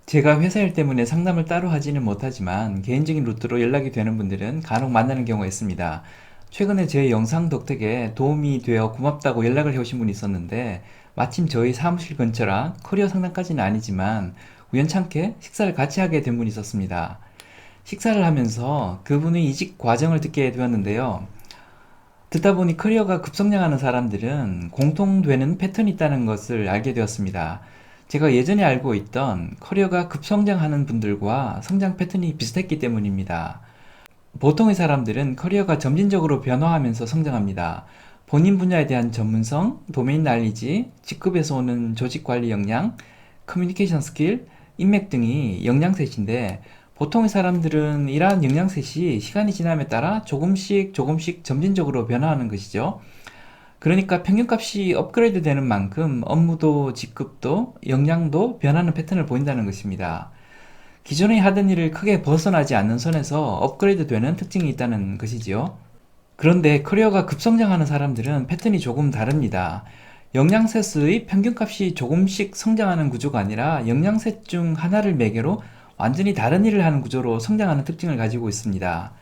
제가 회사 일 때문에 상담을 따로 하지는 못하지만 개인적인 루트로 연락이 되는 분들은 간혹 만나는 경우가 있습니다. 최근에 제 영상 덕택에 도움이 되어 고맙다고 연락을 해오신 분이 있었는데 마침 저희 사무실 근처라 커리어 상담까지는 아니지만 우연찮게 식사를 같이 하게 된 분이 있었습니다. 식사를 하면서 그분의 이직 과정을 듣게 되었는데요. 듣다 보니 커리어가 급성장하는 사람들은 공통되는 패턴이 있다는 것을 알게 되었습니다. 제가 예전에 알고 있던 커리어가 급성장하는 분들과 성장 패턴이 비슷했기 때문입니다. 보통의 사람들은 커리어가 점진적으로 변화하면서 성장합니다. 본인 분야에 대한 전문성, 도메인 날리지, 직급에서 오는 조직 관리 역량, 커뮤니케이션 스킬, 인맥 등이 영양셋인데 보통의 사람들은 이러한 영양셋이 시간이 지남에 따라 조금씩 조금씩 점진적으로 변화하는 것이죠. 그러니까 평균값이 업그레이드 되는 만큼 업무도 직급도 역량도 변하는 패턴을 보인다는 것입니다. 기존에 하던 일을 크게 벗어나지 않는 선에서 업그레이드 되는 특징이 있다는 것이지요. 그런데 커리어가 급성장하는 사람들은 패턴이 조금 다릅니다. 영양셋의 평균값이 조금씩 성장하는 구조가 아니라 영양셋 중 하나를 매개로 완전히 다른 일을 하는 구조로 성장하는 특징을 가지고 있습니다.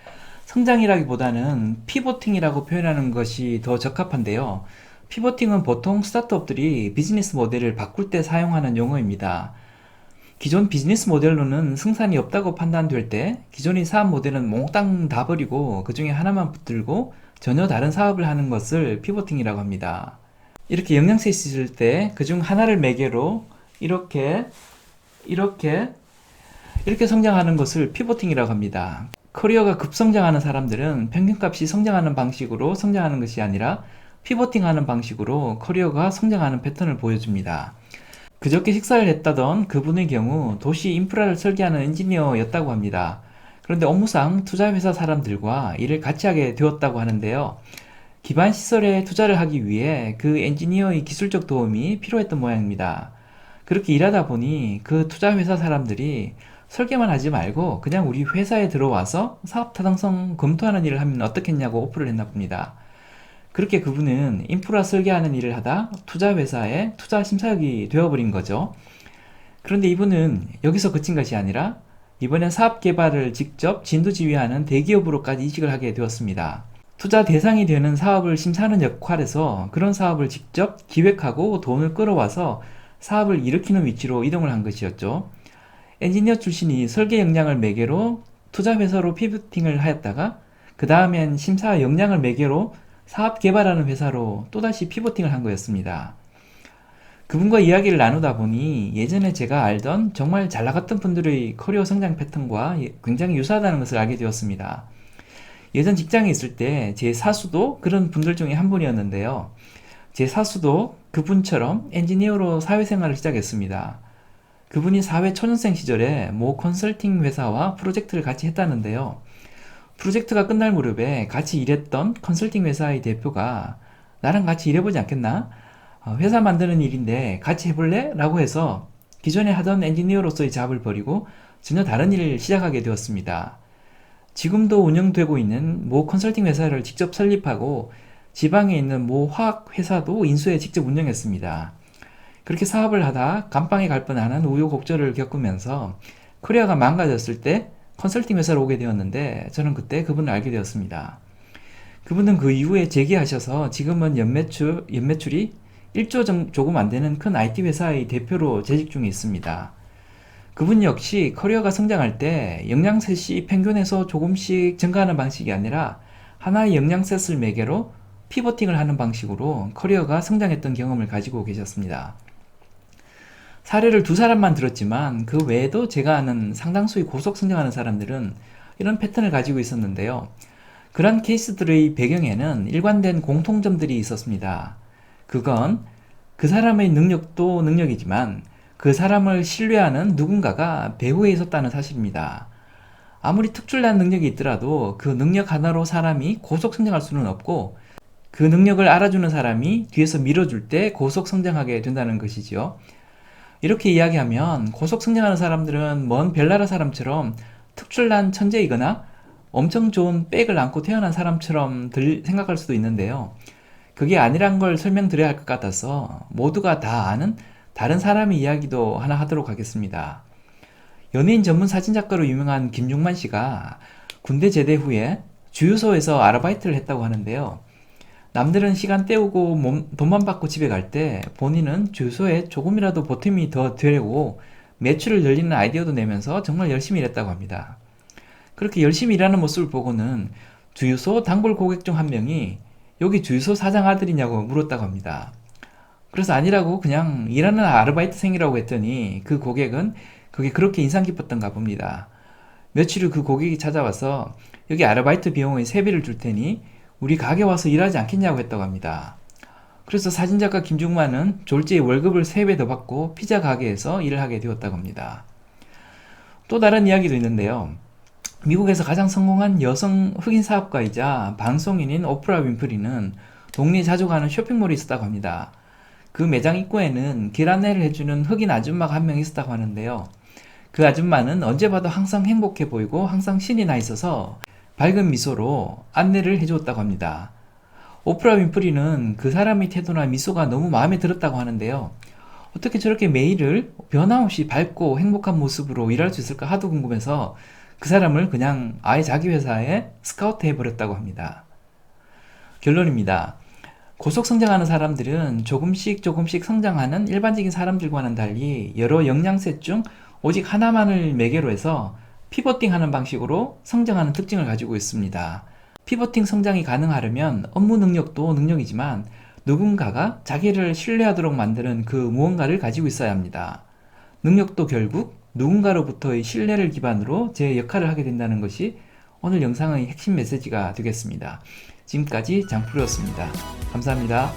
성장이라기보다는 피보팅이라고 표현하는 것이 더 적합한데요. 피보팅은 보통 스타트업들이 비즈니스 모델을 바꿀 때 사용하는 용어입니다. 기존 비즈니스 모델로는 승산이 없다고 판단될 때 기존의 사업 모델은 몽땅 다 버리고 그 중에 하나만 붙들고 전혀 다른 사업을 하는 것을 피보팅이라고 합니다. 이렇게 영양셋이 있을 때 그 중 하나를 매개로 이렇게 성장하는 것을 피보팅이라고 합니다. 커리어가 급성장하는 사람들은 평균값이 성장하는 방식으로 성장하는 것이 아니라 피보팅하는 방식으로 커리어가 성장하는 패턴을 보여줍니다. 그저께 식사를 했다던 그분의 경우 도시 인프라를 설계하는 엔지니어였다고 합니다. 그런데 업무상 투자회사 사람들과 일을 같이 하게 되었다고 하는데요. 기반 시설에 투자를 하기 위해 그 엔지니어의 기술적 도움이 필요했던 모양입니다. 그렇게 일하다 보니 그 투자회사 사람들이 설계만 하지 말고 그냥 우리 회사에 들어와서 사업 타당성 검토하는 일을 하면 어떻겠냐고 오프를 했나 봅니다. 그렇게 그분은 인프라 설계하는 일을 하다 투자회사의 투자 심사역이 되어버린 거죠. 그런데 이분은 여기서 그친 것이 아니라 이번엔 사업 개발을 직접 진두지휘하는 대기업으로까지 이직을 하게 되었습니다. 투자 대상이 되는 사업을 심사하는 역할에서 그런 사업을 직접 기획하고 돈을 끌어와서 사업을 일으키는 위치로 이동을 한 것이었죠. 엔지니어 출신이 설계 역량을 매개로 투자회사로 피부팅을 하였다가 그 다음엔 심사 역량을 매개로 사업 개발하는 회사로 또다시 피보팅을 한 거였습니다. 그분과 이야기를 나누다 보니 예전에 제가 알던 정말 잘 나갔던 분들의 커리어 성장 패턴과 굉장히 유사하다는 것을 알게 되었습니다. 예전 직장에 있을 때 제 사수도 그런 분들 중에 한 분이었는데요. 제 사수도 그분처럼 엔지니어로 사회생활을 시작했습니다. 그분이 사회 초년생 시절에 모 컨설팅 회사와 프로젝트를 같이 했다는데요. 프로젝트가 끝날 무렵에 같이 일했던 컨설팅 회사의 대표가 나랑 같이 일해보지 않겠나? 회사 만드는 일인데 같이 해볼래? 라고 해서 기존에 하던 엔지니어로서의 잡을 버리고 전혀 다른 일을 시작하게 되었습니다. 지금도 운영되고 있는 모 컨설팅 회사를 직접 설립하고 지방에 있는 모 화학 회사도 인수해 직접 운영했습니다. 그렇게 사업을 하다 감방에 갈 뻔하는 우여곡절을 겪으면서 커리어가 망가졌을 때 컨설팅 회사로 오게 되었는데 저는 그때 그분을 알게 되었습니다. 그분은 그 이후에 재기하셔서 지금은 연매출이 1조 조금 안 되는 큰 IT 회사의 대표로 재직 중에 있습니다. 그분 역시 커리어가 성장할 때 영양셋이 평균에서 조금씩 증가하는 방식이 아니라 하나의 영양셋을 매개로 피보팅을 하는 방식으로 커리어가 성장했던 경험을 가지고 계셨습니다. 사례를 두 사람만 들었지만 그 외에도 제가 아는 상당수의 고속 성장하는 사람들은 이런 패턴을 가지고 있었는데요. 그런 케이스들의 배경에는 일관된 공통점들이 있었습니다. 그건 그 사람의 능력도 능력이지만 그 사람을 신뢰하는 누군가가 배후에 있었다는 사실입니다. 아무리 특출난 능력이 있더라도 그 능력 하나로 사람이 고속 성장할 수는 없고 그 능력을 알아주는 사람이 뒤에서 밀어줄 때 고속 성장하게 된다는 것이지요. 이렇게 이야기하면 고속 성장하는 사람들은 먼 별나라 사람처럼 특출난 천재이거나 엄청 좋은 백을 안고 태어난 사람처럼 생각할 수도 있는데요. 그게 아니란 걸 설명드려야 할 것 같아서 모두가 다 아는 다른 사람의 이야기도 하나 하도록 하겠습니다. 연예인 전문 사진작가로 유명한 김중만 씨가 군대 제대 후에 주유소에서 아르바이트를 했다고 하는데요. 남들은 시간 때우고 돈만 받고 집에 갈 때 본인은 주유소에 조금이라도 보탬이 더 되려고 매출을 늘리는 아이디어도 내면서 정말 열심히 일했다고 합니다. 그렇게 열심히 일하는 모습을 보고는 주유소 단골 고객 중 한 명이 여기 주유소 사장 아들이냐고 물었다고 합니다. 그래서 아니라고 그냥 일하는 아르바이트생이라고 했더니 그 고객은 그게 그렇게 인상 깊었던가 봅니다. 며칠 후 그 고객이 찾아와서 여기 아르바이트 비용의 3배를 줄 테니 우리 가게 와서 일하지 않겠냐고 했다고 합니다. 그래서 사진작가 김중만은 졸지에 월급을 3배 더 받고 피자 가게에서 일을 하게 되었다고 합니다. 또 다른 이야기도 있는데요. 미국에서 가장 성공한 여성 흑인 사업가이자 방송인인 오프라 윈프리는 동네에 자주 가는 쇼핑몰이 있었다고 합니다. 그 매장 입구에는 길 안내를 해주는 흑인 아줌마가 한 명 있었다고 하는데요. 그 아줌마는 언제 봐도 항상 행복해 보이고 항상 신이 나 있어서 밝은 미소로 안내를 해주었다고 합니다. 오프라 윈프리는 그 사람의 태도나 미소가 너무 마음에 들었다고 하는데요. 어떻게 저렇게 매일을 변함없이 밝고 행복한 모습으로 일할 수 있을까 하도 궁금해서 그 사람을 그냥 아예 자기 회사에 스카우트 해버렸다고 합니다. 결론입니다. 고속 성장하는 사람들은 조금씩 성장하는 일반적인 사람들과는 달리 여러 영양셋 중 오직 하나만을 매개로 해서 피보팅 하는 방식으로 성장하는 특징을 가지고 있습니다. 피보팅 성장이 가능하려면 업무 능력도 능력이지만 누군가가 자기를 신뢰하도록 만드는 그 무언가를 가지고 있어야 합니다. 능력도 결국 누군가로부터의 신뢰를 기반으로 제 역할을 하게 된다는 것이 오늘 영상의 핵심 메시지가 되겠습니다. 지금까지 장프로였습니다. 감사합니다.